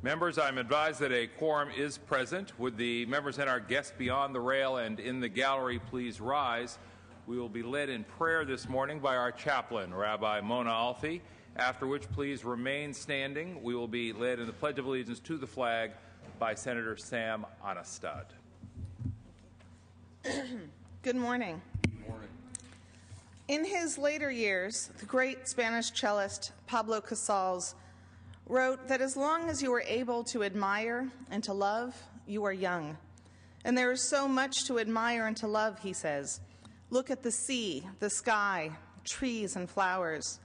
Members, I'm advised that a quorum is present. Would the members and our guests beyond the rail and in the gallery please rise? We will be led in prayer this morning by our chaplain, Rabbi Mona Alfi, after which please remain standing. We will be led in the Pledge of Allegiance to the flag by Senator Sam Anastad. Good morning. Good morning. In his later years, the great Spanish cellist Pablo Casals wrote that as long as you are able to admire and to love, you are young. And there is so much to admire and to love, he says. Look at the sea, the sky, trees and flowers.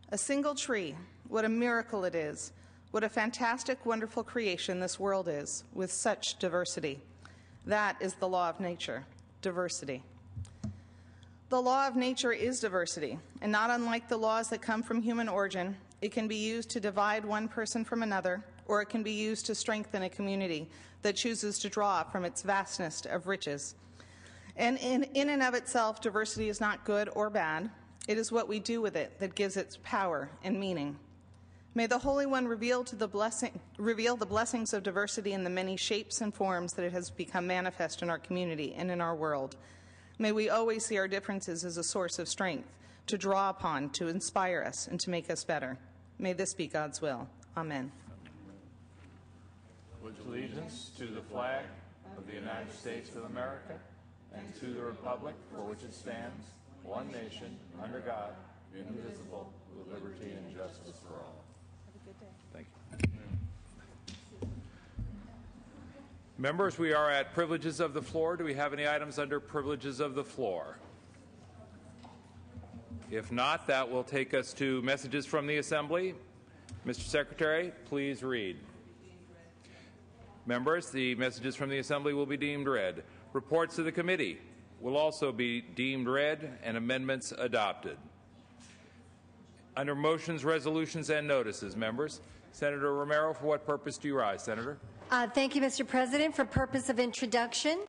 A single tree, what a miracle it is. What a fantastic, wonderful creation this world is, with such diversity. That is the law of nature, diversity. The law of nature is diversity, and not unlike the laws that come from human origin, it can be used to divide one person from another, or it can be used to strengthen a community that chooses to draw from its vastness of riches. And in and of itself, diversity is not good or bad. It is what we do with it that gives it power and meaning. May the Holy One reveal the blessings of diversity in the many shapes and forms that it has become manifest in our community and in our world. May we always see our differences as a source of strength, to draw upon, to inspire us, and to make us better. May this be God's will. Amen. With allegiance to the flag of the United States of America and to the republic for which it stands, one nation, under God, indivisible, with liberty and justice for all. Have a good day. Thank you. Members, we are at privileges of the floor. Do we have any items under privileges of the floor? If not, that will take us to messages from the Assembly. Mr. Secretary, please read. Members, the messages from the Assembly will be deemed read. Reports to the committee will also be deemed read and amendments adopted. Under motions, resolutions, and notices, members, Senator Romero, for what purpose do you rise, Senator? Thank you, Mr. President. For purpose of introduction,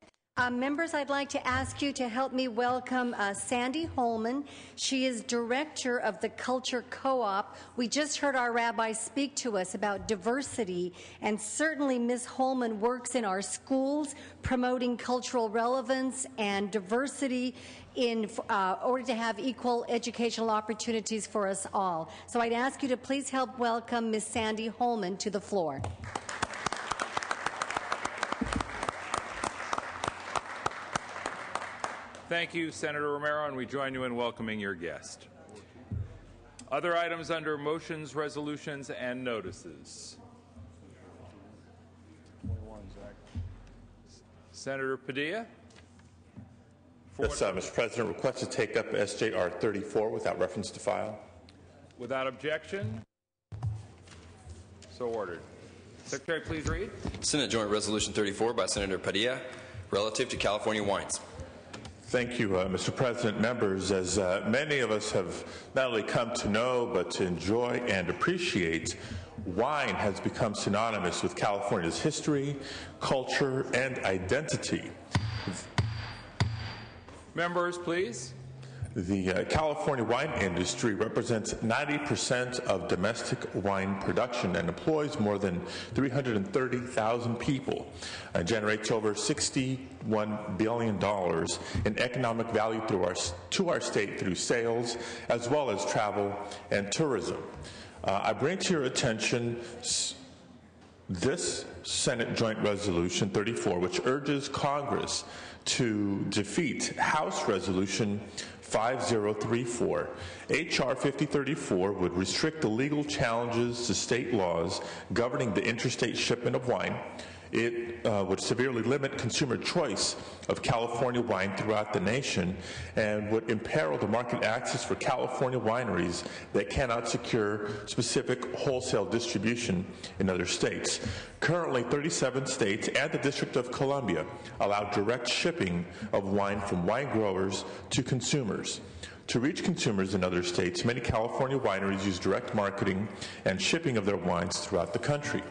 members, I'd like to ask you to help me welcome Sandy Holman. She is director of the Culture Co-op. We just heard our rabbi speak to us about diversity, and certainly Ms. Holman works in our schools promoting cultural relevance and diversity in order to have equal educational opportunities for us all. So I'd ask you to please help welcome Ms. Sandy Holman to the floor. Thank you, Senator Romero, and we join you in welcoming your guest. Other items under motions, resolutions, and notices. Senator Padilla? Yes, Mr. President, request to take up SJR 34 without reference to file. Without objection? So ordered. Secretary, please read. Senate Joint Resolution 34 by Senator Padilla, relative to California wines. Thank you, Mr. President. Members, as many of us have not only come to know but to enjoy and appreciate, wine has become synonymous with California's history, culture, and identity. Members, please. The California wine industry represents 90% of domestic wine production and employs more than 330,000 people, generates over $61 billion in economic value to our state through sales, as well as travel and tourism. I bring to your attention this Senate Joint Resolution 34, which urges Congress to defeat House Resolution 5034. H.R. 5034 would restrict the legal challenges to state laws governing the interstate shipment of wine. It would severely limit consumer choice of California wine throughout the nation and would imperil the market access for California wineries that cannot secure specific wholesale distribution in other states. Currently, 37 states and the District of Columbia allow direct shipping of wine from wine growers to consumers. To reach consumers in other states, many California wineries use direct marketing and shipping of their wines throughout the country.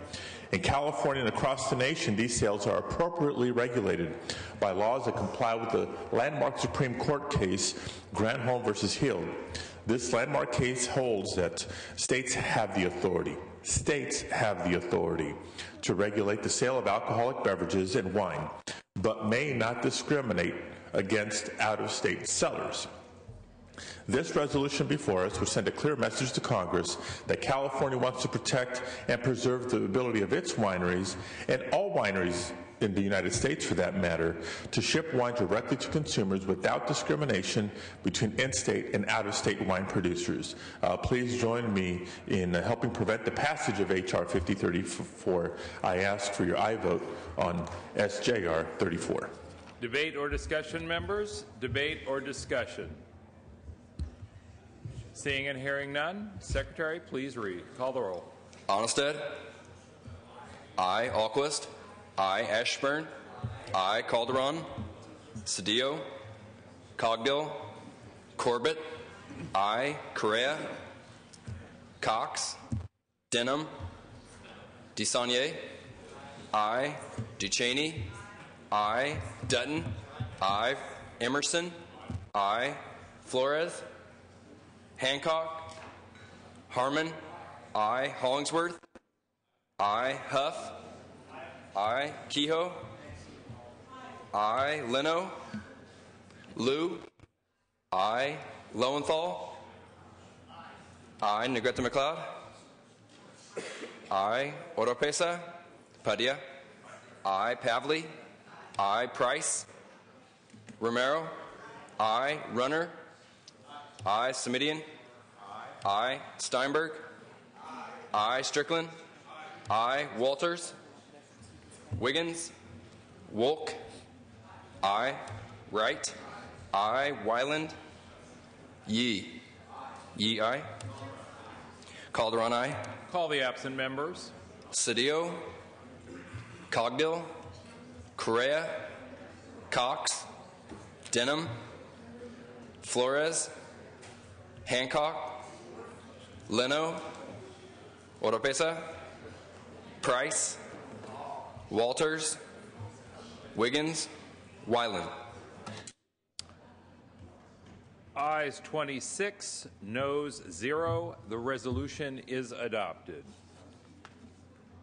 In California and across the nation, these sales are appropriately regulated by laws that comply with the landmark Supreme Court case, Granholm v. Hill. This landmark case holds that states have the authority States have the authority to regulate the sale of alcoholic beverages and wine, but may not discriminate against out-of-state sellers. This resolution before us would send a clear message to Congress that California wants to protect and preserve the ability of its wineries, and all wineries in the United States for that matter, to ship wine directly to consumers without discrimination between in-state and out-of-state wine producers. Please join me in helping prevent the passage of H.R. 5034. I ask for your aye vote on SJR 34. Debate or discussion, members? Debate or discussion? Seeing and hearing none, Secretary, please read. Call the roll. Onnested. Aye. Alquist. Aye. Ashburn. Aye. Calderon. Cedillo. Cogdill. Corbett. Aye. Correa. Cox. Denham. DeSaulnier. Aye. Ducheney. Aye. Dutton. Aye. Emerson. Aye. Flores. Hancock. Harmon. Aye. Hollingsworth. Aye. Huff. Aye. Kehoe. Aye. Leno. Liu. Aye. Lowenthal. Aye. Negrete McLeod. Aye. Oropesa. Padilla. Aye. Pavley. Aye. Price. Romero. Aye. Runner. Aye. Semidian. Aye. Steinberg. Aye. Strickland. Aye. Walters. Wiggins. Wolk. Aye. Wright. Aye. Wyland. Yee. Yee. Aye. Calderon. Aye. Call the absent members. Cedillo. Cogdill. Correa. Cox. Denham. Flores. Hancock. Leno. Oropesa. Price. Walters. Wiggins. Wyland. Ayes 26, noes 0. The resolution is adopted.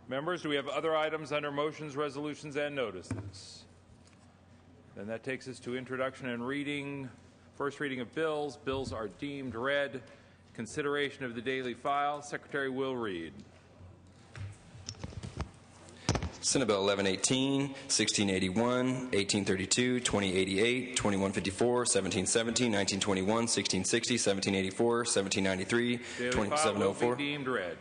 Members, do we have other items under motions, resolutions, and notices? Then that takes us to introduction and reading. First reading of bills. Bills are deemed read. Consideration of the daily file. Secretary will read. Senate Bill 1118, 1681, 1832, 2088, 2154, 1717, 1921, 1660, 1784, 1793, Daily 2704. file will be deemed read.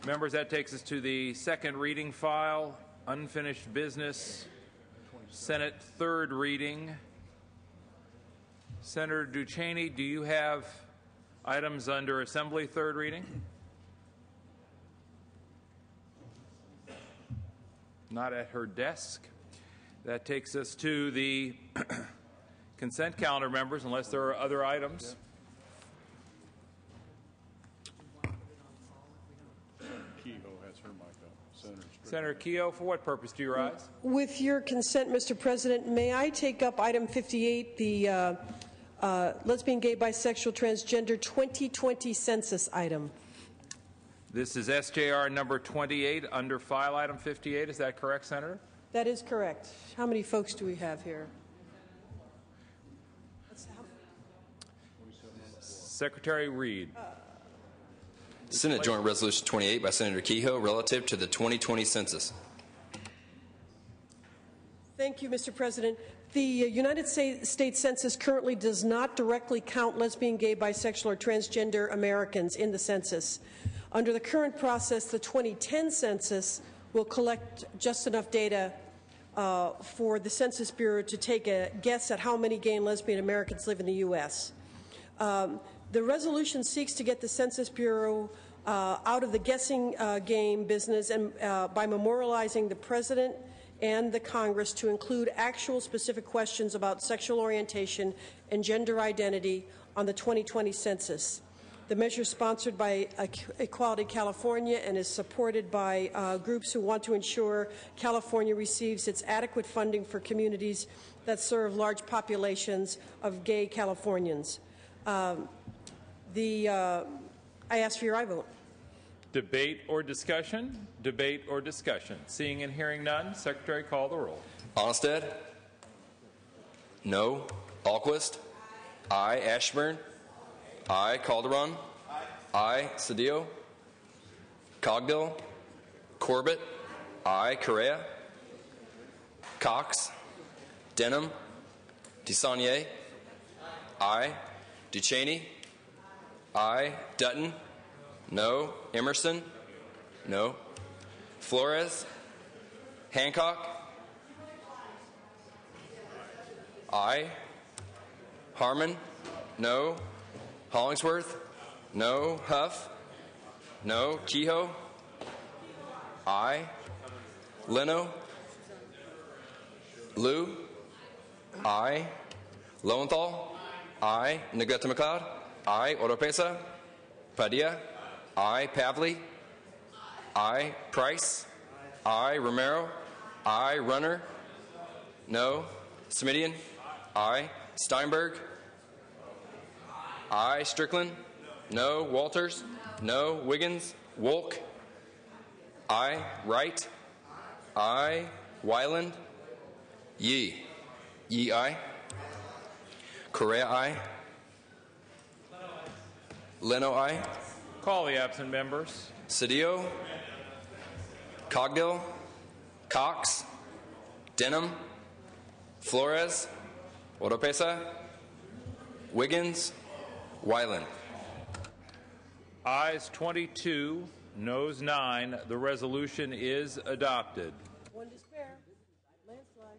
Members, that takes us to the second reading file. Unfinished business. Senate third reading. Senator Ducheney, do you have items under Assembly third reading? Not at her desk. That takes us to the consent calendar, members, unless there are other items. Kehoe has her mic up. Senator Kehoe, for what purpose do you rise? With your consent, Mr. President, may I take up item 58, the lesbian, gay, bisexual, transgender 2020 census item? This is SJR number 28 under file item 58. Is that correct, Senator? That is correct. How many folks do we have here? Secretary Reed. Senate Joint Resolution 28 by Senator Kehoe relative to the 2020 census. Thank you, Mr. President. The United States Census currently does not directly count lesbian, gay, bisexual, or transgender Americans in the census. Under the current process, the 2010 census will collect just enough data for the Census Bureau to take a guess at how many gay and lesbian Americans live in the U.S. The resolution seeks to get the Census Bureau out of the guessing game business and by memorializing the President and the Congress to include actual specific questions about sexual orientation and gender identity on the 2020 census. The measure is sponsored by Equality California and is supported by groups who want to ensure California receives its adequate funding for communities that serve large populations of gay Californians. I ask for your aye vote. Debate or discussion? Debate or discussion? Seeing and hearing none, Secretary, call the roll. Onnested? No. Alquist? Aye. Ashburn? Aye. Calderon? Aye. Cedillo? Cogdill? Corbett? Aye. Correa? Cox? Denham? DeSaulnier? Aye. Ducheney? Aye. Dutton? No. Emerson? No. Flores? Hancock? Aye. Harmon? No. Hollingsworth? No. Huff? No. Kehoe? Aye. Leno? Liu? Aye. Lowenthal? Aye. Negrete McLeod? Aye. Oropesa? Padilla? Aye. Pavley? Aye. Price? Aye. Romero? Aye. Runner? No. Smidian? Aye. Steinberg? Aye. Strickland? No. Walters? No. Wiggins? Wolk? Aye. Wright? Aye. Wyland? Yee? Yee, aye. Correa, aye. Leno, aye. Call the absent members. Cedillo? Cogdill? Cox? Denham? Flores? Oropesa? Wiggins? Wyland. Ayes 22, noes 9. The resolution is adopted. One to spare. Landslide.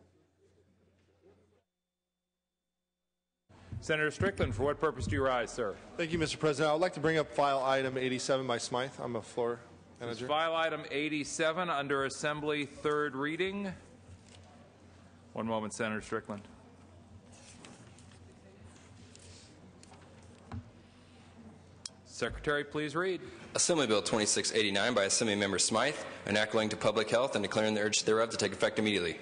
Senator Strickland, for what purpose do you rise, sir? Thank you, Mr. President. I would like to bring up file item 87 by Smythe. I'm a floor manager. File item 87 under Assembly third reading. One moment, Senator Strickland. Secretary, please read. Assembly Bill 2689 by Assembly Member Smythe, an act relating to public health and declaring the urge thereof to take effect immediately.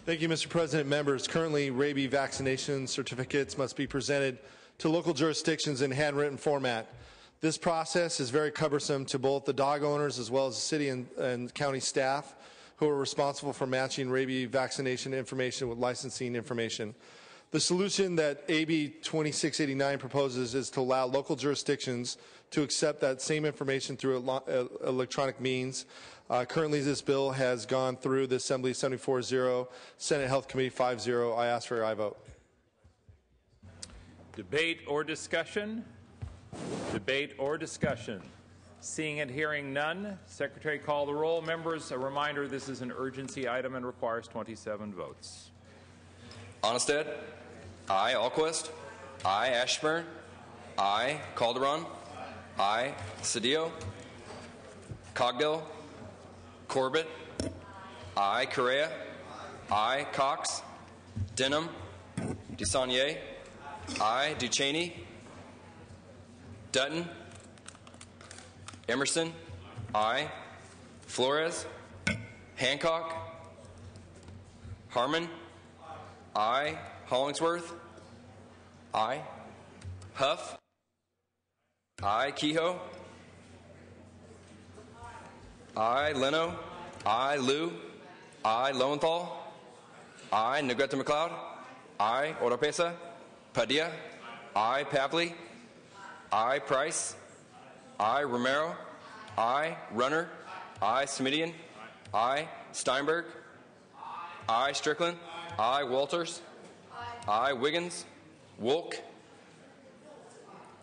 Thank you, Mr. President. Members, currently rabies vaccination certificates must be presented to local jurisdictions in handwritten format. This process is very cumbersome to both the dog owners as well as the city and county staff who are responsible for matching rabies vaccination information with licensing information. The solution that AB 2689 proposes is to allow local jurisdictions to accept that same information through electronic means. Currently, this bill has gone through the Assembly 74-0, Senate Health Committee 5-0. I ask for your aye vote. Debate or discussion? Debate or discussion? Seeing and hearing none, Secretary, call the roll. Members, a reminder, this is an urgency item and requires 27 votes. Onnested? Aye. Alquist? Aye. Ashburn? Aye. Calderon? Aye. Cedillo? Cogdill? Corbett? Aye. Correa? Aye. Cox? Denham? DeSaulnier? Aye. Ducheney? Dutton? Emerson? Aye. Flores? Hancock? Harmon? Aye. Hollingsworth? Aye. Huff? Aye. Kehoe? Aye. Leno? Aye. Liu? Aye. Lowenthal? Aye. Negrete McLeod? Aye. Oropesa? Padilla? Aye. Pavley? Aye. Price? Aye. Romero? Aye. Runner? Aye. Smidian? Aye. Steinberg? Aye. Strickland? Aye. Walters? Aye. Wiggins? Wolk?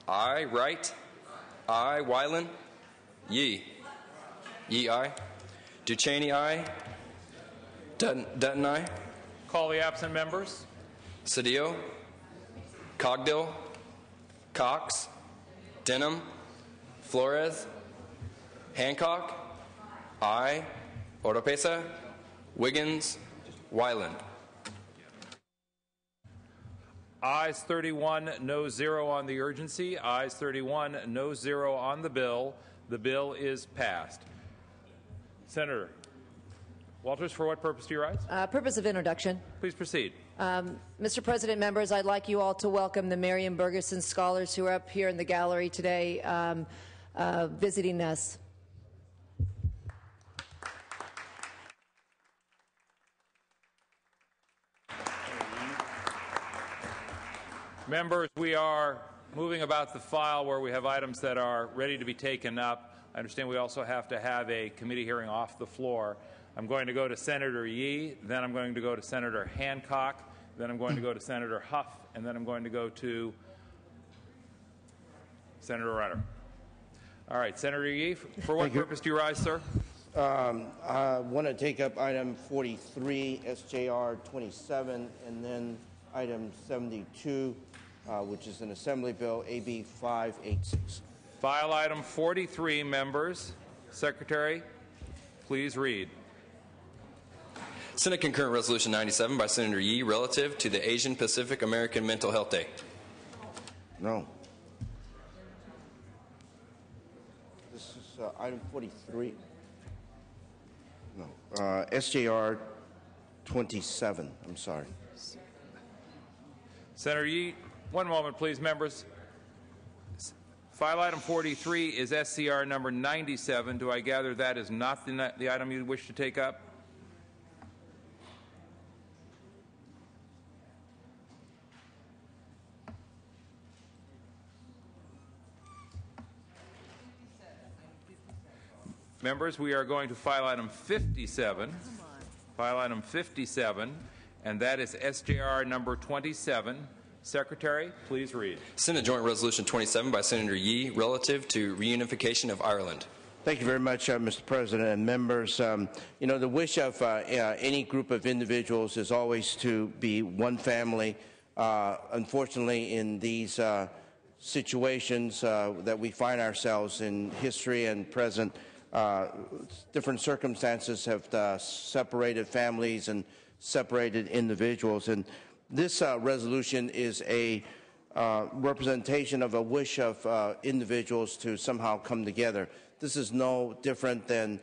Aye. Wright? Aye. Wyland? Yee? Yee, aye. Ducheney, aye. Dutton, aye. Call the absent members. Cedillo? Cogdill? Cox? Denham? Flores? Hancock? Aye. Oropesa? Wiggins? Wyland. Ayes 31, no 0 on the urgency. Ayes 31, no 0 on the bill. The bill is passed. Senator Walters, for what purpose do you rise? Purpose of introduction. Please proceed. Mr. President, members, I'd like you all to welcome the Marion Bergerson Scholars who are up here in the gallery today visiting us. Members, we are moving about the file where we have items that are ready to be taken up. I understand we also have to have a committee hearing off the floor. I'm going to go to Senator Yee, then I'm going to go to Senator Hancock, then I'm going to go to Senator Huff, and then I'm going to go to Senator Renner. All right, Senator Yee, for what purpose do you rise, sir? I want to take up item 43, SJR 27, and then item 72, which is an Assembly Bill, AB 586. File item 43, members. Secretary, please read. Senate Concurrent Resolution 97 by Senator Yee relative to the Asian Pacific American Mental Health Day. No. This is item 43. No. SJR 27. I'm sorry. Senator Yee, one moment, please, members. File item 43 is SCR number 97. Do I gather that is not the item you wish to take up? Members, we are going to file item 57. File item 57, and that is SJR number 27. Secretary, please read. Senate Joint Resolution 27 by Senator Yee relative to reunification of Ireland. Thank you very much, Mr. President and members. You know, the wish of any group of individuals is always to be one family. Unfortunately, in these situations that we find ourselves in, history and present, different circumstances have separated families and separated individuals. And this resolution is a representation of a wish of individuals to somehow come together. This is no different than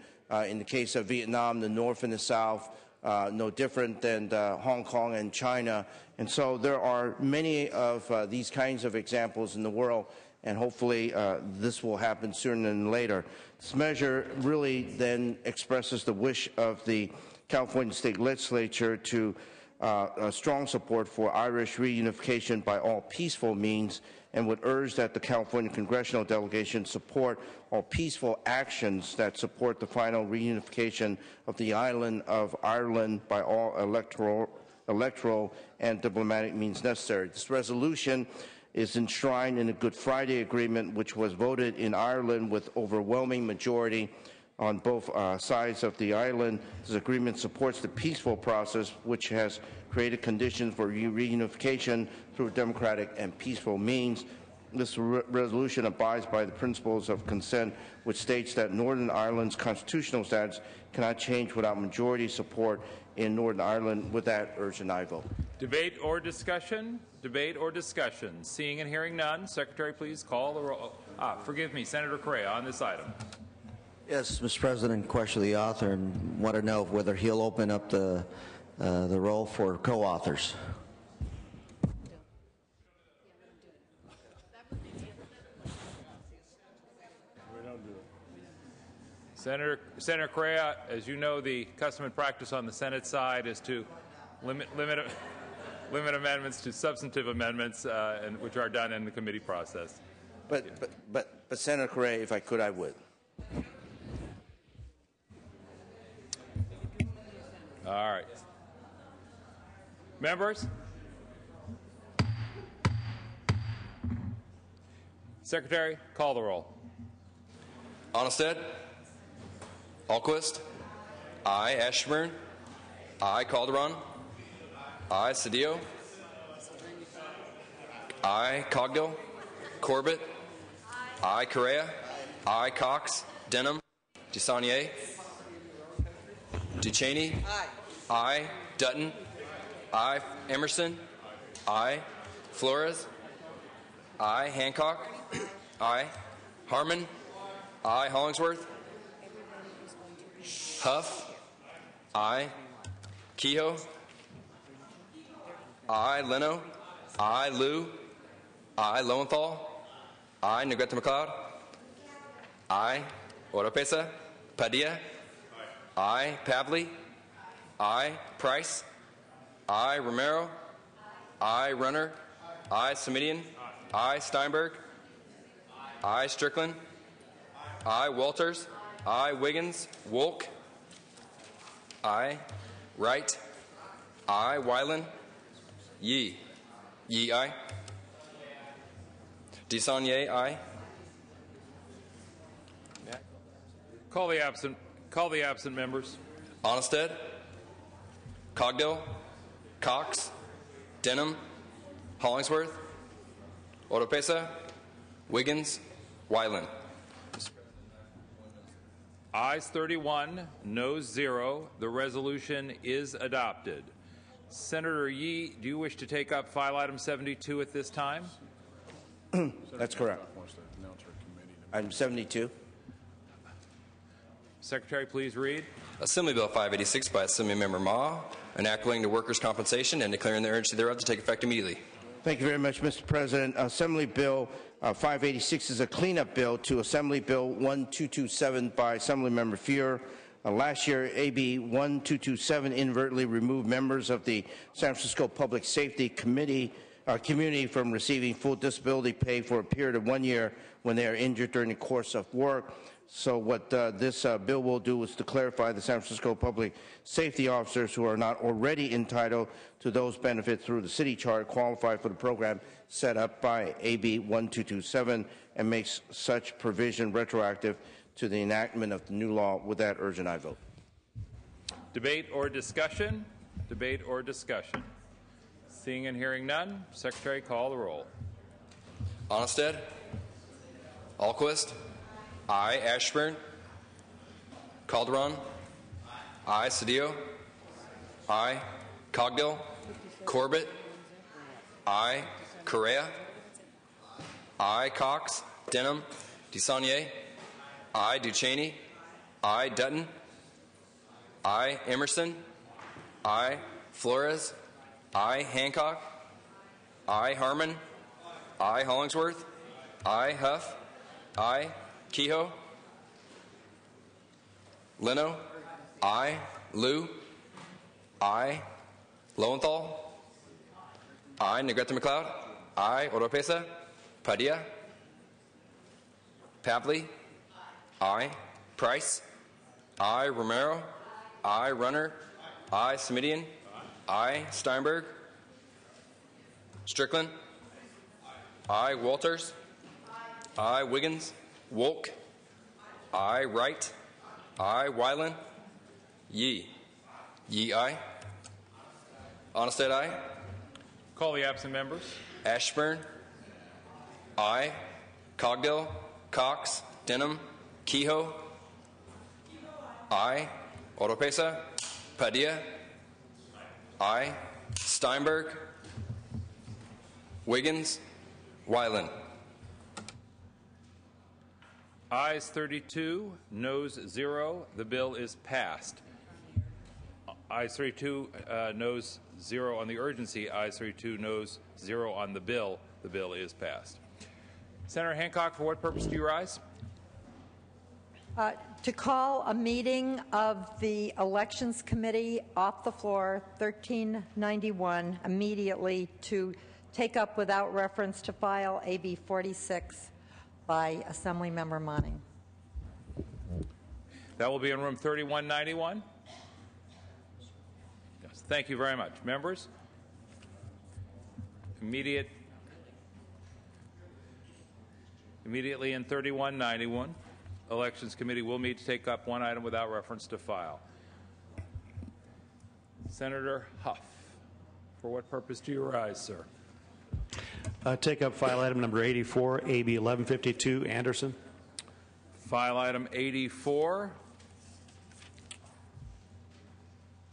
in the case of Vietnam, the North and the South, no different than Hong Kong and China. And so there are many of these kinds of examples in the world, and hopefully this will happen sooner than later. This measure really then expresses the wish of the California State Legislature to strong support for Irish reunification by all peaceful means, and would urge that the California congressional delegation support all peaceful actions that support the final reunification of the island of Ireland by all electoral and diplomatic means necessary. This resolution is enshrined in the Good Friday Agreement, which was voted in Ireland with overwhelming majority on both sides of the island. This agreement supports the peaceful process, which has created conditions for reunification through democratic and peaceful means. This resolution abides by the principles of consent, which states that Northern Ireland's constitutional status cannot change without majority support in Northern Ireland. With that, urge an aye vote. Debate or discussion? Debate or discussion? Seeing and hearing none, Secretary, please call the roll. Forgive me, Senator Correa, on this item. Yes, Mr. President, question the author and want to know whether he'll open up the role for co-authors. Senator Correa, as you know, the custom and practice on the Senate side is to limit amendments to substantive amendments, which are done in the committee process. But Senator Correa, if I could, I would. All right. Members? Secretary, call the roll. Onnested? Alquist? Aye. Ashburn? Aye. Calderon? Aye. Cedillo? Aye. Cogdill? Corbett? Aye. Correa? Aye. Cox? Denham? DeSaulnier? Ducheney? Aye. Dutton? Aye. Emerson? Aye. Flores? Aye. Hancock? Aye. Harmon? Aye. Hollingsworth? Huff? Aye. Kehoe? Aye. Leno? Aye. Liu? Aye. Lowenthal? Aye. Negrete McLeod? Aye. Oropesa? Padilla? Aye. Pavley? Aye. Price? Aye. Romero? Aye. Runner? I. Semidian. I. Steinberg. I. Strickland. I. Walters. I. Wiggins. Wolk. I. Wright. I. Weiland. Yee. Yee, aye. DeSaulnier, aye. Call the absent members. Onnested. Cogdill. Cox. Denham. Hollingsworth. Oropesa. Wiggins. Weiland. Ayes 31, noes 0. The resolution is adopted. Senator Yee, do you wish to take up file item 72 at this time? That's correct. Item 72. Secretary, please read. Assembly Bill 586 by Assemblymember Ma, enacting the workers' compensation and declaring the urgency thereof to take effect immediately. Thank you very much, Mr. President. Assembly Bill 586 is a cleanup bill to Assembly Bill 1227 by Assemblymember Fuhr. Last year, AB 1227 inadvertently removed members of the San Francisco Public Safety Community from receiving full disability pay for a period of 1 year when they are injured during the course of work. So what this bill will do is to clarify the San Francisco public safety officers who are not already entitled to those benefits through the city charter qualify for the program set up by AB 1227 and makes such provision retroactive to the enactment of the new law. With that, urge an aye vote. Debate or discussion? Debate or discussion? Seeing and hearing none, Secretary, call the roll. Onnested. Alquist. I. Ashburn. Calderon. I. Cedillo. I. Cogdill. Corbett. I. Correa. I. Cox. Denham. DeSaulnier. I. Ducheney. I. Dutton. I. Emerson. I. Flores. I. Hancock. I. Harmon. I. Hollingsworth. I. Huff. I. Kehoe. Leno. I. Liu. I. Lowenthal. I. Negrete McLeod. I. Oropesa. Padilla. Pavley. I. Price. I. Romero. I. Runner. I. Semidian. I. Steinberg. Strickland. I. Walters. I. Wiggins. Wolk. I. Wright. I. Weiland. Yee. Yee, aye. Onnested, aye. Call the absent members. Ashburn. I. Cogdill. Cox. Denham. Kehoe. I. Oropesa. Padilla. I. Steinberg. Wiggins. Weiland. Ayes 32, noes 0. The bill is passed. Ayes 32, noes 0 on the urgency. Ayes 32, noes 0 on the bill. The bill is passed. Senator Hancock, for what purpose do you rise? To call a meeting of the Elections Committee off the floor, 1391, immediately to take up without reference to file AB 46 by Assemblymember Monning. That will be in room 3191. Yes, thank you very much. Members, immediately in 3191, Elections Committee will meet to take up one item without reference to file. Senator Huff, for what purpose do you rise, sir? Take up file item number 84, AB 1152, Anderson. File item 84.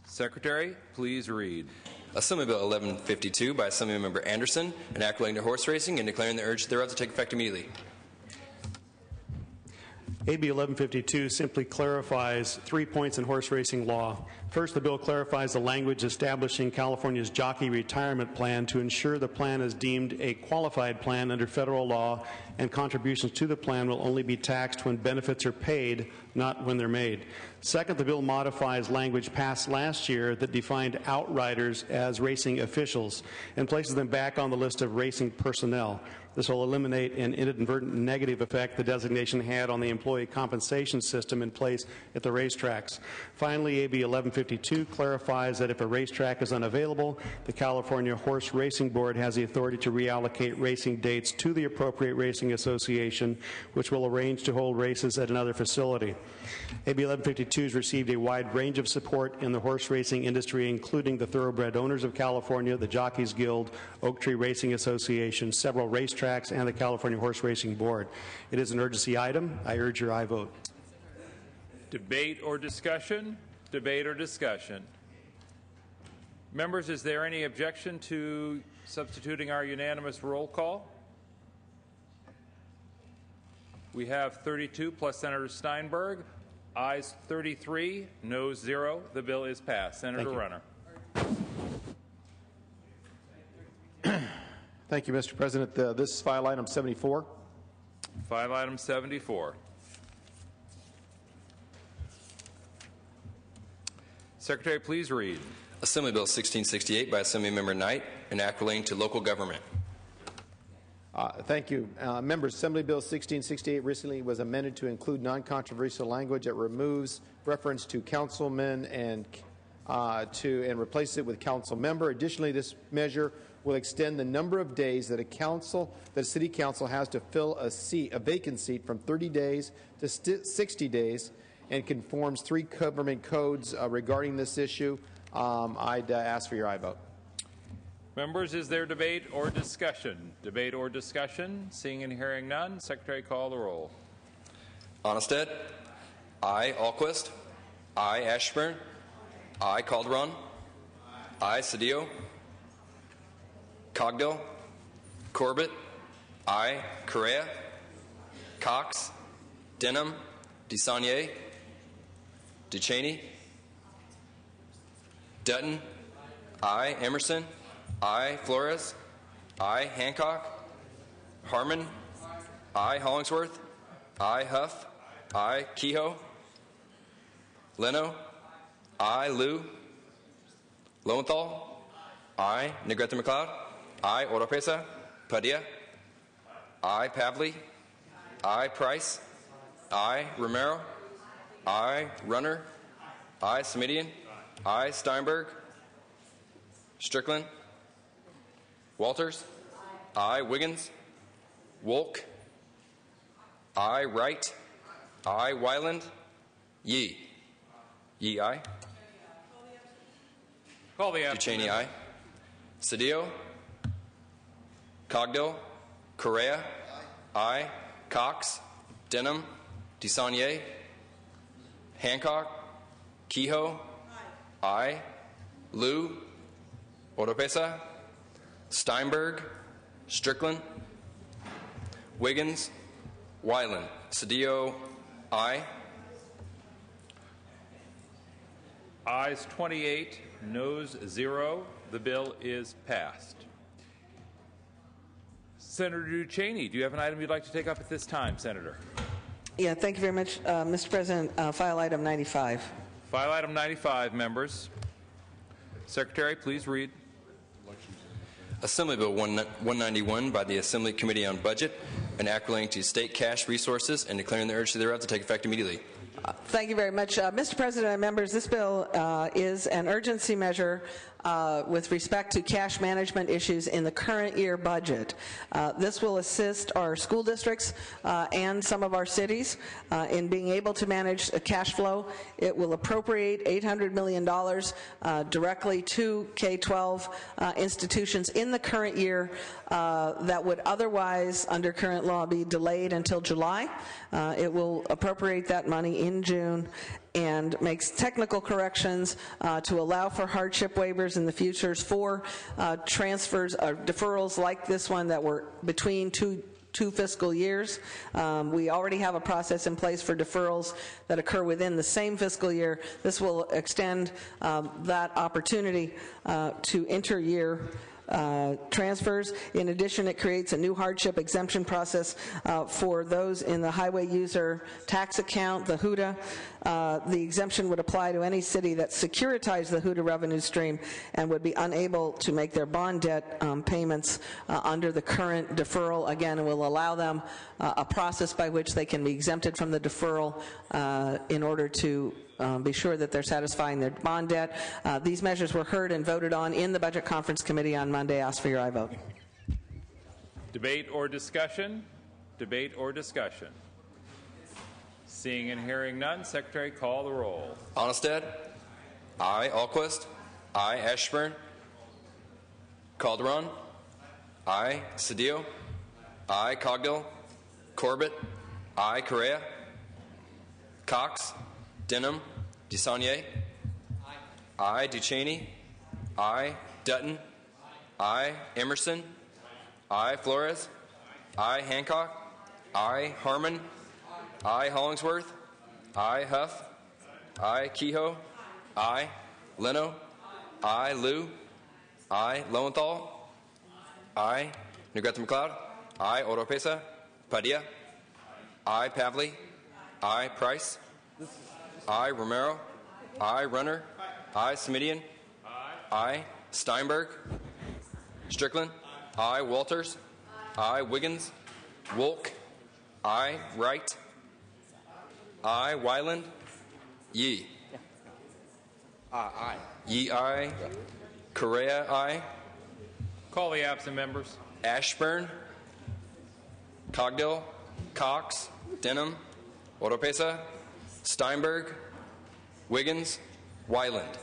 Secretary, please read. Assembly Bill 1152 by Assemblymember Anderson, enacting to horse racing and declaring the urge thereof to take effect immediately. AB 1152 simply clarifies 3 points in horse racing law. First, the bill clarifies the language establishing California's jockey retirement plan to ensure the plan is deemed a qualified plan under federal law, and contributions to the plan will only be taxed when benefits are paid, not when they're made. Second, the bill modifies language passed last year that defined outriders as racing officials and places them back on the list of racing personnel. This will eliminate an inadvertent negative effect the designation had on the employee compensation system in place at the racetracks. Finally, AB 1152 clarifies that if a racetrack is unavailable, the California Horse Racing Board has the authority to reallocate racing dates to the appropriate racing association, which will arrange to hold races at another facility. AB 1152 has received a wide range of support in the horse racing industry, including the Thoroughbred Owners of California, the Jockeys Guild, Oak Tree Racing Association, several racetracks, and the California Horse Racing Board. It is an urgency item. I urge your aye vote. Debate or discussion? Debate or discussion? Members, is there any objection to substituting our unanimous roll call? We have 32 plus Senator Steinberg. Ayes 33, noes 0. The bill is passed. Senator Runner. Thank you, Mr. President. This is file item 74. File item 74. Secretary, please read. Assembly Bill 1668 by Assemblymember Knight, an act relating to local government. Thank you. Members, Assembly Bill 1668 recently was amended to include non-controversial language that removes reference to councilman and replaces it with council member. Additionally, this measure will extend the number of days that a city council has to fill a vacant seat from 30 days to 60 days, and conforms 3 government codes regarding this issue. I'd ask for your aye vote. Members, is there debate or discussion? Debate or discussion? Seeing and hearing none, Secretary, call the roll. Onnested. Aye. Alquist. Aye. Ashburn. Aye. Calderon. Aye. Cedillo. Cogdill. Corbett. Aye. Correa. Cox. Denham. DeSaulnier. DeCheney. Dutton. Aye. Emerson. Aye. Flores. Aye. Hancock. Harmon. Aye. Hollingsworth. Aye. Huff. Aye. Kehoe. Leno. Aye. Liu. Lowenthal. Aye. Negrete McLeod. Aye. Oropesa. Padilla. Aye. Pavley. Aye. Price. Aye. Romero. Aye. Runner. Aye. Smidian. Aye. Steinberg. Strickland. Walters. Aye. Wiggins. Wolk. Aye. Wright. Aye. Wyland. Yee. Yee, aye. Call the DeCheney, aye. Cedillo. Cogdill. Correa. Aye. Cox. Denham. DeSaulnier. Hancock. Kehoe. Aye. Liu. Oropesa. Steinberg. Strickland. Wiggins. Wyland. Cedillo, aye. Ayes 28, noes 0. The bill is passed. Senator DeCheney, do you have an item you'd like to take up at this time, Senator? Yeah, thank you very much, Mr. President. File item 95. File item 95, members. Secretary, please read. Assembly Bill 191 by the Assembly Committee on Budget, an act relating to state cash resources and declaring the urgency thereof to take effect immediately. Thank you very much. Mr. President and members, this bill is an urgency measure with respect to cash management issues in the current year budget. This will assist our school districts and some of our cities in being able to manage cash flow. It will appropriate $800 million directly to K-12 institutions in the current year that would otherwise, under current law, be delayed until July. It will appropriate that money in June and makes technical corrections to allow for hardship waivers in the futures for transfers or deferrals like this one that were between two 2 fiscal years. We already have a process in place for deferrals that occur within the same fiscal year. This will extend that opportunity to inter-year transfers. In addition, it creates a new hardship exemption process for those in the highway user tax account, the HUDA. The exemption would apply to any city that securitized the HUDA revenue stream and would be unable to make their bond debt payments under the current deferral. Again, it will allow them a process by which they can be exempted from the deferral in order to be sure that they're satisfying their bond debt. These measures were heard and voted on in the Budget Conference Committee on Monday. Ask for your aye vote. Debate or discussion? Debate or discussion? Seeing and hearing none, Secretary, call the roll. Onestad? Aye. Alquist? Aye. Ashburn? Calderon? Aye. Cedillo? Aye. Cogdill? Corbett? Aye. Correa? Cox? Denham? DeSaulnier? Aye. Ducheney? Aye. Dutton? Aye. Emerson? Aye. Flores? Aye. Hancock? Aye. Harmon? Aye. Hollingsworth? Aye. Huff? Aye. Kehoe? Aye. Leno? Aye. Liu? Aye. Lowenthal? Aye. Negrete McLeod? Aye. Oropesa? Padilla? Aye. Pavley? Aye. Price? Aye. Romero? Aye. Runner? Aye. Smidian? Aye. Steinberg? Strickland? Aye. Walters? Aye. Wiggins? Wolk? Aye. Wright? Aye. Wyland? Yee? Aye. Yee, aye. Correa, aye. Call the absent members. Ashburn? Cogdill? Cox? Denham? Oropesa? Steinberg? Wiggins? Wyland?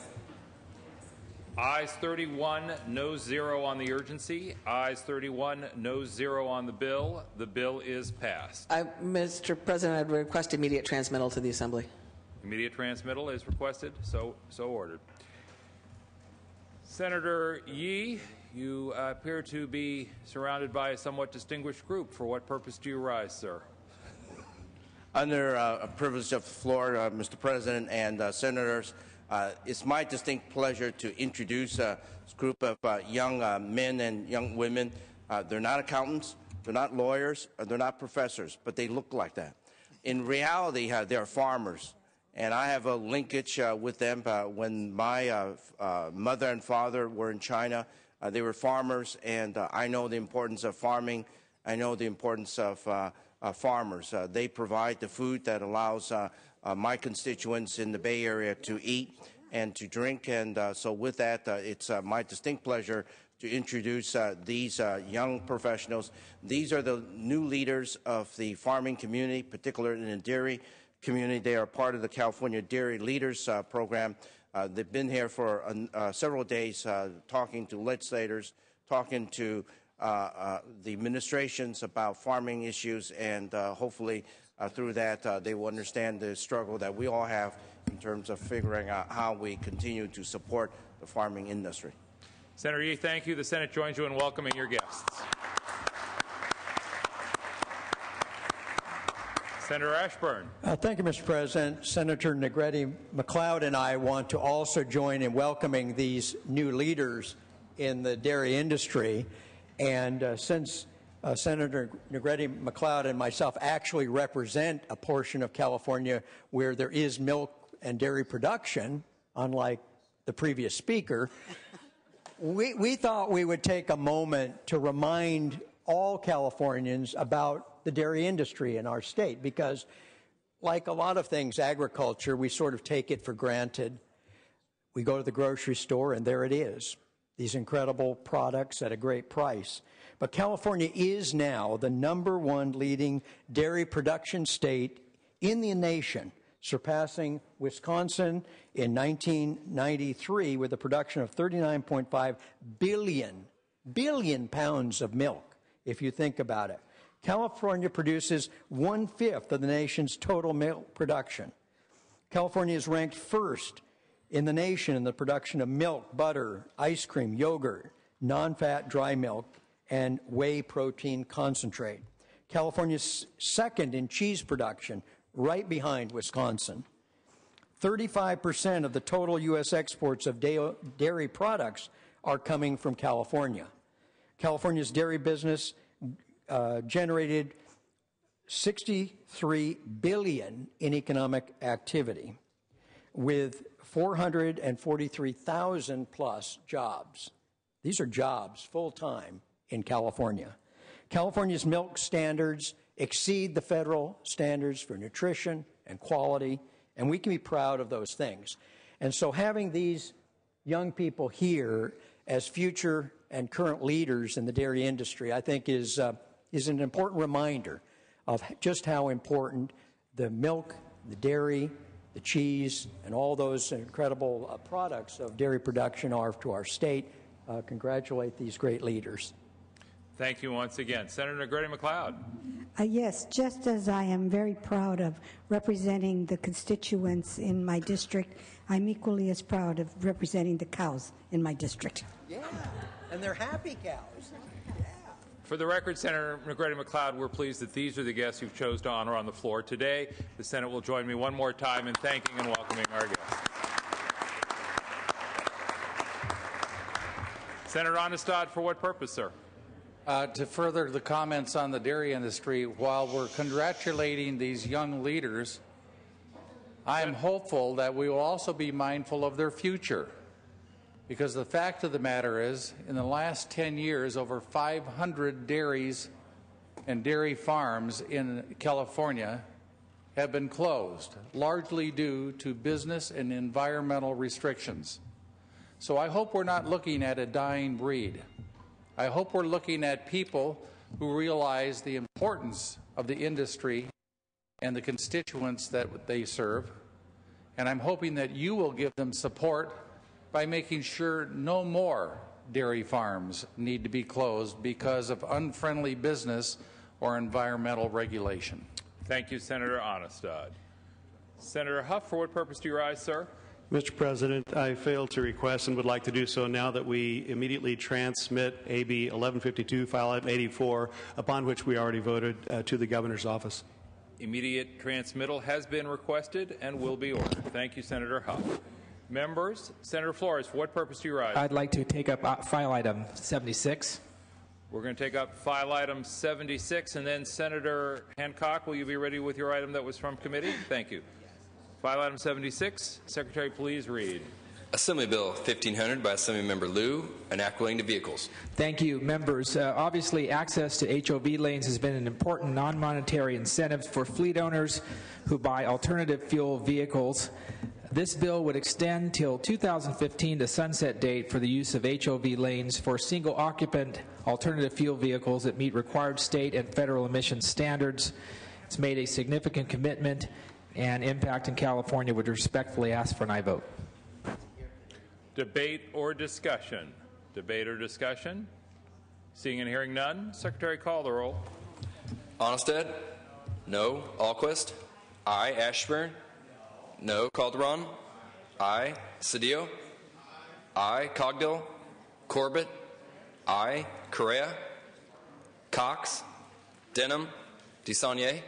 Ayes 31, no 0 on the urgency. Ayes 31, no 0 on the bill. The bill is passed. Mr. President, I'd request immediate transmittal to the Assembly. Immediate transmittal is requested, so ordered. Senator Yee, you appear to be surrounded by a somewhat distinguished group. For what purpose do you rise, sir? Under a privilege of the floor, Mr. President and Senators, it's my distinct pleasure to introduce this group of young men and young women. They're not accountants, they're not lawyers, they're not professors, but they look like that. In reality, they're farmers. And I have a linkage with them. When my mother and father were in China, they were farmers, and I know the importance of farming. I know the importance of farmers. They provide the food that allows my constituents in the Bay Area to eat and to drink. And so with that, it's my distinct pleasure to introduce these young professionals. These are the new leaders of the farming community, particularly in the dairy community. They are part of the California Dairy Leaders Program. They've been here for several days talking to legislators, talking to the administrations about farming issues, and hopefully through that they will understand the struggle that we all have in terms of figuring out how we continue to support the farming industry. Senator Yee, thank you. The Senate joins you in welcoming your guests. Senator Ashburn. Thank you, Mr. President. Senator Negrete McLeod and I want to also join in welcoming these new leaders in the dairy industry. And since Senator Negrete McLeod and myself actually represent a portion of California where there is milk and dairy production, unlike the previous speaker, we thought we would take a moment to remind all Californians about the dairy industry in our state, because like a lot of things, agriculture, we sort of take it for granted. We go to the grocery store and there it is, these incredible products at a great price. But California is now the #1 leading dairy production state in the nation, surpassing Wisconsin in 1993 with a production of 39.5 billion pounds of milk, if you think about it. California produces 1/5 of the nation's total milk production. California is ranked first in the nation in the production of milk, butter, ice cream, yogurt, non-fat dry milk, and whey protein concentrate. California's second in cheese production, right behind Wisconsin. 35% of the total U.S. exports of dairy products are coming from California. California's dairy business generated $63 billion in economic activity, with 443,000 plus jobs. These are jobs full-time in California. California's milk standards exceed the federal standards for nutrition and quality, and we can be proud of those things. And so having these young people here as future and current leaders in the dairy industry, I think is an important reminder of just how important the milk, the dairy, the cheese, and all those incredible products of dairy production are to our state. Congratulate these great leaders. Thank you once again. Senator Negrete McLeod. Yes, just as I am very proud of representing the constituents in my district, I'm equally as proud of representing the cows in my district. Yeah, and they're happy cows. For the record, Senator Negrete McLeod, we're pleased that these are the guests you've chose to honor on the floor today. The Senate will join me one more time in thanking and welcoming our guests. Senator Onestad, for what purpose, sir? To further the comments on the dairy industry, while we're congratulating these young leaders, I am hopeful that we will also be mindful of their future. Because the fact of the matter is, in the last 10 years, over 500 dairies and dairy farms in California have been closed, largely due to business and environmental restrictions. So I hope we're not looking at a dying breed. I hope we're looking at people who realize the importance of the industry and the constituents that they serve. And I'm hoping that you will give them support by making sure no more dairy farms need to be closed because of unfriendly business or environmental regulation. Thank you, Senator Onestad. Senator Huff, for what purpose do you rise, sir? Mr. President, I failed to request and would like to do so now that we immediately transmit AB 1152, file item 84, upon which we already voted, to the governor's office. Immediate transmittal has been requested and will be ordered. Thank you, Senator Huff. Members, Senator Flores, for what purpose do you rise? I'd like to take up file item 76. We're going to take up file item 76, and then Senator Hancock, will you be ready with your item that was from committee? Thank you. File item 76. Secretary, please read. Assembly Bill 1500 by Assemblymember Liu, an act relating to vehicles. Thank you, members. Obviously, access to HOV lanes has been an important non-monetary incentive for fleet owners who buy alternative fuel vehicles. This bill would extend till 2015 the sunset date for the use of HOV lanes for single-occupant alternative fuel vehicles that meet required state and federal emissions standards. It's made a significant commitment and impact in California. Would respectfully ask for an aye vote. Debate or discussion? Debate or discussion? Seeing and hearing none, Secretary, call the roll. Onestad? No. Alquist? Aye. Ashburn? No. Calderon? Aye. Cedillo? Aye. Cogdill? Corbett? Aye. Correa? Cox? Denham? DeSaulnier?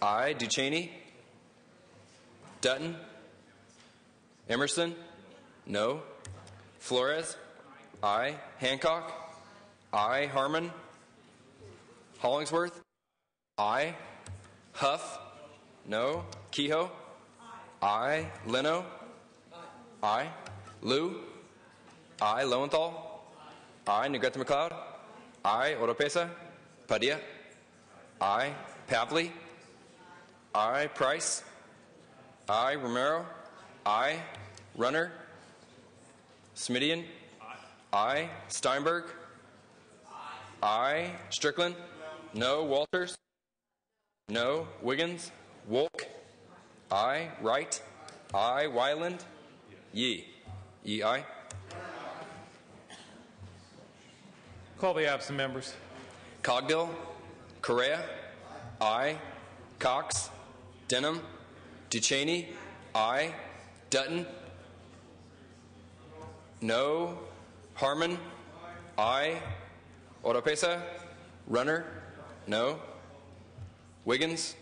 Aye. Ducheney? Dutton? Emerson? No. Flores? Aye. Hancock? Aye. Harmon? Hollingsworth? Aye. Huff? No. Kehoe? Aye. Leno? Aye. Liu? Aye. Lowenthal? Aye. Negrete McLeod? Aye. Oropesa? Padilla? Aye. Pavley? Aye. Price? Aye. Romero? Aye. Runner? Smidian? Aye. Steinberg? Aye. Strickland? No. Walters? No. Wiggins? Wolk? Aye. Wright? Aye. Wyland? Yee? Yee, aye. Call the absent members. Cogdill? Correa? Aye. Cox? Denham? Ducheney? Aye. Dutton? No. Harmon? Aye. Oropesa? Runner? No. Wiggins,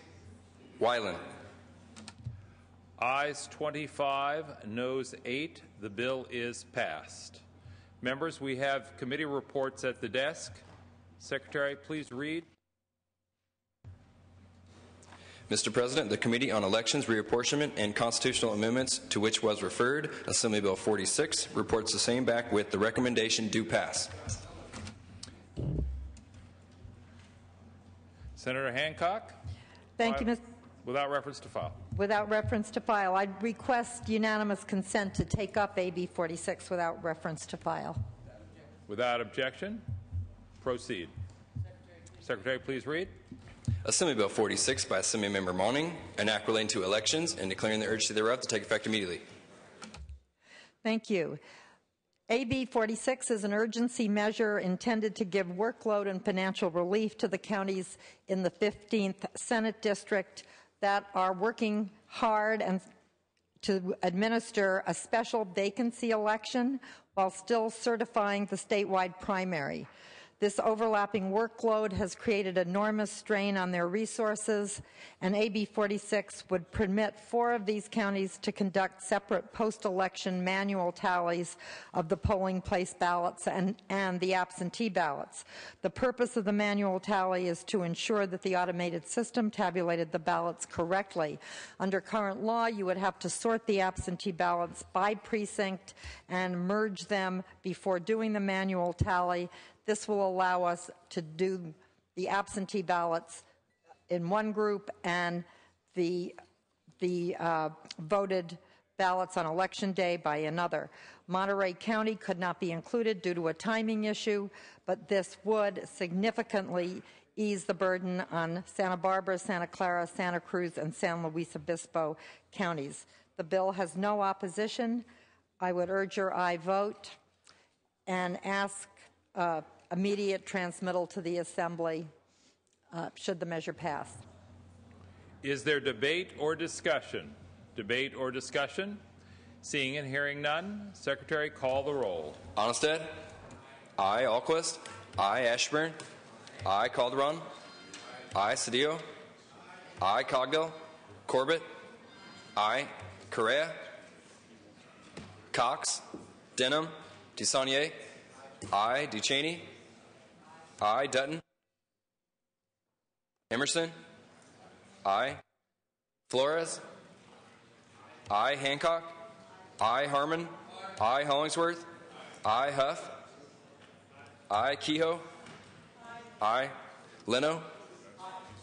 Weiland. Ayes 25, noes 8. The bill is passed. Members, we have committee reports at the desk. Secretary, please read. Mr. President, the Committee on Elections, Reapportionment, and Constitutional Amendments, to which was referred, Assembly Bill 46, reports the same back with the recommendation do pass. Senator Hancock? Thank you, Mr. Without reference to file. Without reference to file. I request unanimous consent to take up AB 46 without reference to file. Without objection, proceed. Secretary, please read. Assembly Bill 46 by Assemblymember Monning, an act relating to elections and declaring the urgency thereof to take effect immediately. Thank you. AB 46 is an urgency measure intended to give workload and financial relief to the counties in the 15th Senate District that are working hard and to administer a special vacancy election while still certifying the statewide primary. This overlapping workload has created enormous strain on their resources, and AB 46 would permit 4 of these counties to conduct separate post-election manual tallies of the polling place ballots and the absentee ballots. The purpose of the manual tally is to ensure that the automated system tabulated the ballots correctly. Under current law, you would have to sort the absentee ballots by precinct and merge them before doing the manual tally. This will allow us to do the absentee ballots in one group and the voted ballots on Election Day by another. Monterey County could not be included due to a timing issue, but this would significantly ease the burden on Santa Barbara, Santa Clara, Santa Cruz, and San Luis Obispo counties. The bill has no opposition. I would urge your aye vote and ask immediate transmittal to the Assembly should the measure pass. Is there debate or discussion? Debate or discussion? Seeing and hearing none, Secretary, call the roll. Onnested? Aye. Alquist? Aye. Ashburn? Aye. Calderon? Aye. Cedillo? Aye. Cogdill? Corbett? Aye. Correa? Cox? Denham? DeSaulnier? Aye. Ducheney? Aye. Dutton? Emerson? Aye. Flores? Aye. Hancock? Aye. Harmon? Aye. Hollingsworth? Aye. Huff? Aye. Kehoe? Aye. Leno?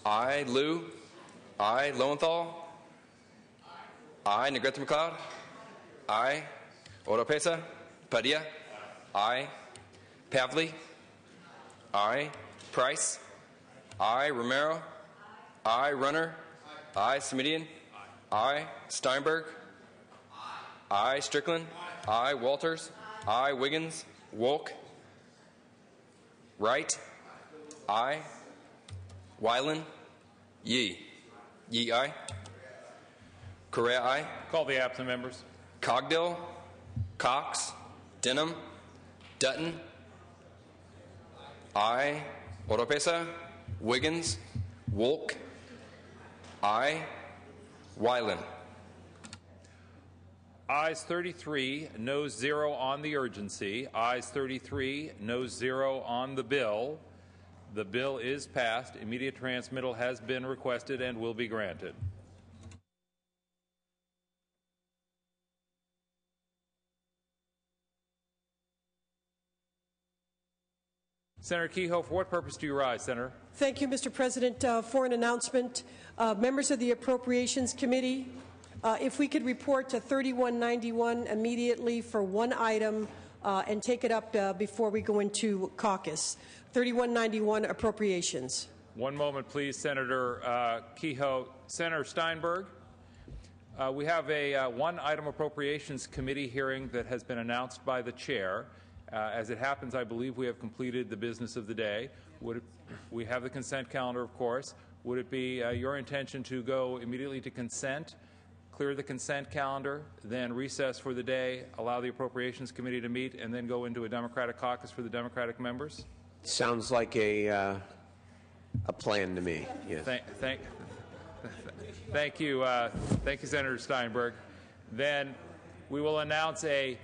Aye. Liu? Aye. Lowenthal? Aye. Negrete McLeod? Aye. Oropesa? Padilla? Aye. Pavley? Aye. Price? Aye. Romero? Aye. Runner? Aye. Semidian? Aye. Steinberg? Aye. Strickland? Aye. Walters? Aye. Wiggins? Wolk? Wright? Aye. Weiland? Yee? Yee, aye. Correa, aye. Call the absent members. Cogdill? Cox? Denham? Dutton? Aye. Oropesa? Wiggins? Wolk? Aye. Weiland? Ayes 33, noes 0 on the urgency. Ayes 33, noes 0 on the bill. The bill is passed. Immediate transmittal has been requested and will be granted. Senator Kehoe, for what purpose do you rise, Senator? Thank you, Mr. President. For an announcement, members of the Appropriations Committee, if we could report to 3191 immediately for one item and take it up before we go into caucus. 3191 Appropriations. One moment, please, Senator Kehoe. Senator Steinberg, we have a one-item Appropriations Committee hearing that has been announced by the chair. As it happens, I believe we have completed the business of the day. We have the consent calendar, of course. Would it be your intention to go immediately to consent, clear the consent calendar, then recess for the day, allow the Appropriations Committee to meet, and then go into a Democratic caucus for the Democratic members? Sounds like a a plan to me. Yes. Thank you, Senator Steinberg. Then we will announce a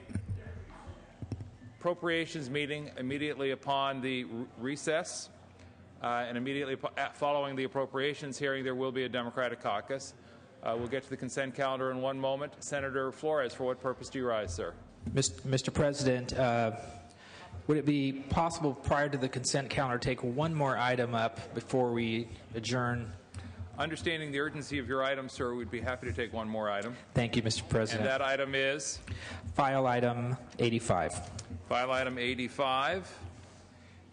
appropriations meeting immediately upon the recess, and immediately following the appropriations hearing, there will be a Democratic caucus. We'll get to the consent calendar in one moment. Senator Flores, for what purpose do you rise, sir? Mr. President, would it be possible prior to the consent calendar to take one more item up before we adjourn? Understanding the urgency of your item, sir, we'd be happy to take one more item. Thank you, Mr. President. And that item is? File item 85. File item 85.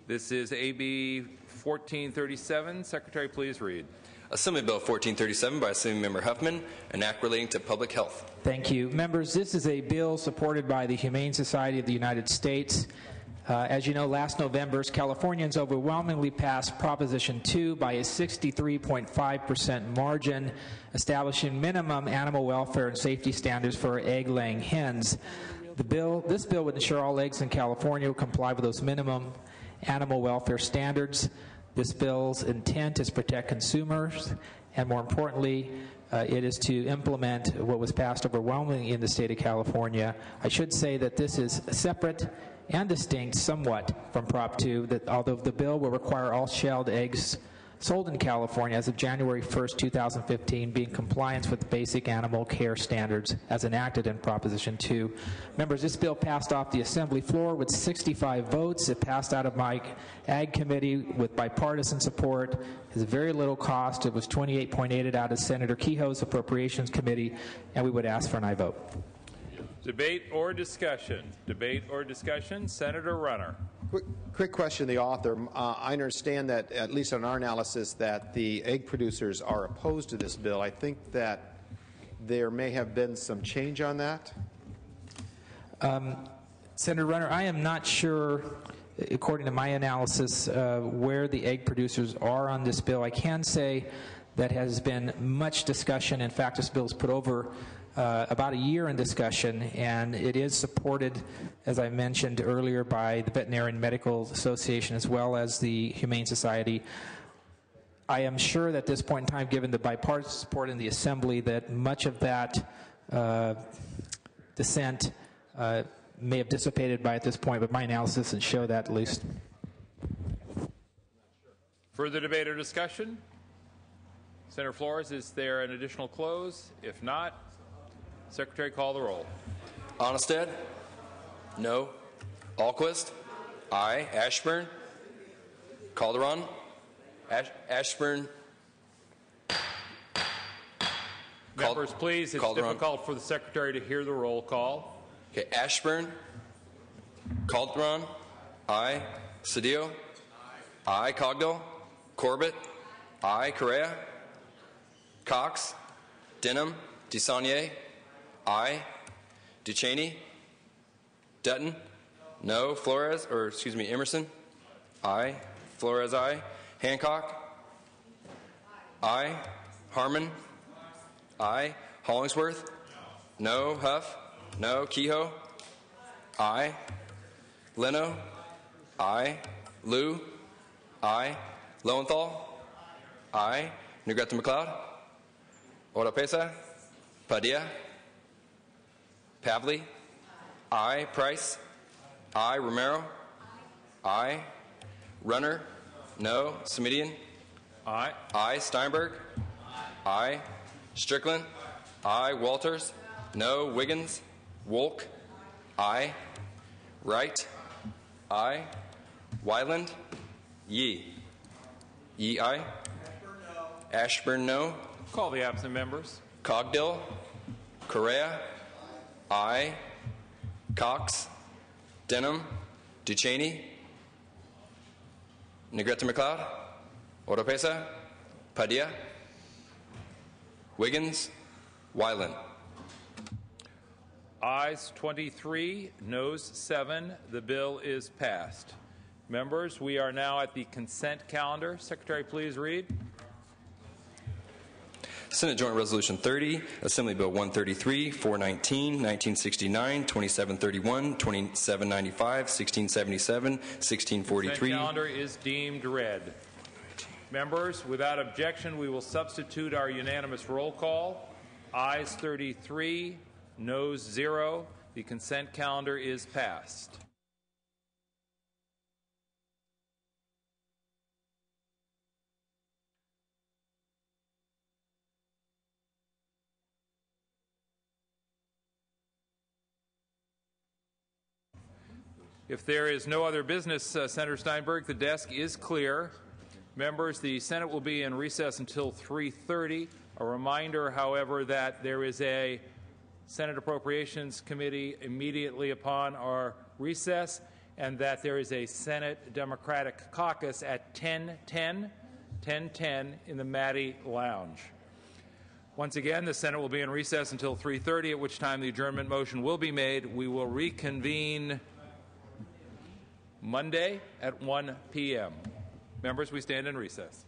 This is AB 1437. Secretary, please read. Assembly Bill 1437 by Assemblymember Huffman, an act relating to public health. Thank you. Members, this is a bill supported by the Humane Society of the United States. As you know, last November, Californians overwhelmingly passed Proposition 2 by a 63.5% margin, establishing minimum animal welfare and safety standards for egg-laying hens. This bill would ensure all eggs in California will comply with those minimum animal welfare standards. This bill's intent is to protect consumers, and more importantly, it is to implement what was passed overwhelmingly in the state of California. I should say that this is separate and distinct somewhat from Prop 2, that although the bill will require all shelled eggs sold in California as of January 1st, 2015, be in compliance with basic animal care standards as enacted in Proposition 2. Members, this bill passed off the Assembly floor with 65 votes. It passed out of my Ag Committee with bipartisan support. It has very little cost. It was 28.8 out of Senator Kehoe's Appropriations Committee, and we would ask for an aye vote. Debate or discussion? Debate or discussion? Senator Runner. Quick question to the author. I understand that, at least on our analysis, that the egg producers are opposed to this bill. I think that there may have been some change on that. Senator Runner, I am not sure, according to my analysis, where the egg producers are on this bill. I can say that has been much discussion. In fact, this bill is put over about a year in discussion, and it is supported, as I mentioned earlier, by the Veterinarian Medical Association as well as the Humane Society. I am sure that at this point in time, given the bipartisan support in the Assembly, that much of that dissent may have dissipated by at this point, but my analysis would show that at least. Further debate or discussion? Senator Flores, is there an additional close? If not, Secretary, call the roll. Onnested? No. Alquist? Aye. Ashburn? Calderon? Ashburn? Members, please, it's difficult for the Secretary to hear the roll call. Okay, Ashburn? Calderon? Aye. Cedillo? Aye. Cogdill? Corbett? Aye. Correa? Cox? Denham? DeSaulnier? Aye. Ducheney? Dutton? No. Flores, or excuse me, Emerson? Aye. Flores, aye. Hancock? Aye. Harmon? Aye. Hollingsworth? No. Huff? No. Kehoe? Aye. Leno? Aye. Liu? Aye. Lowenthal? Aye. Negrete McLeod? Oropesa? Padilla? Pavley? Aye. Price? Aye. Romero? Aye. Runner? No. Semidian? Aye. Aye. Steinberg? Aye. Strickland? Aye. Walters? No. Wiggins? Wolk? Aye. Wright? Aye. Wyland? Yee? Yee, aye. Ashburn, no. Call the absent members. Cogdill? Correa? Aye. Cox? Denham? Ducheney? Negrete McLeod? Oropesa? Padilla? Wiggins? Wyland? Ayes 23, noes 7. The bill is passed. Members, we are now at the consent calendar. Secretary, please read. Senate Joint Resolution 30, Assembly Bill 133, 419, 1969, 2731, 2795, 1677, 1643. Consent calendar is deemed read. Members, without objection, we will substitute our unanimous roll call. Ayes 33, noes 0. The consent calendar is passed. If there is no other business, Senator Steinberg, the desk is clear. Members, the Senate will be in recess until 3:30. A reminder, however, that there is a Senate Appropriations Committee immediately upon our recess, and that there is a Senate Democratic Caucus at 10:10 in the Maddie Lounge. Once again, the Senate will be in recess until 3:30, at which time the adjournment motion will be made. We will reconvene Monday at 1 p.m. Members, we stand in recess.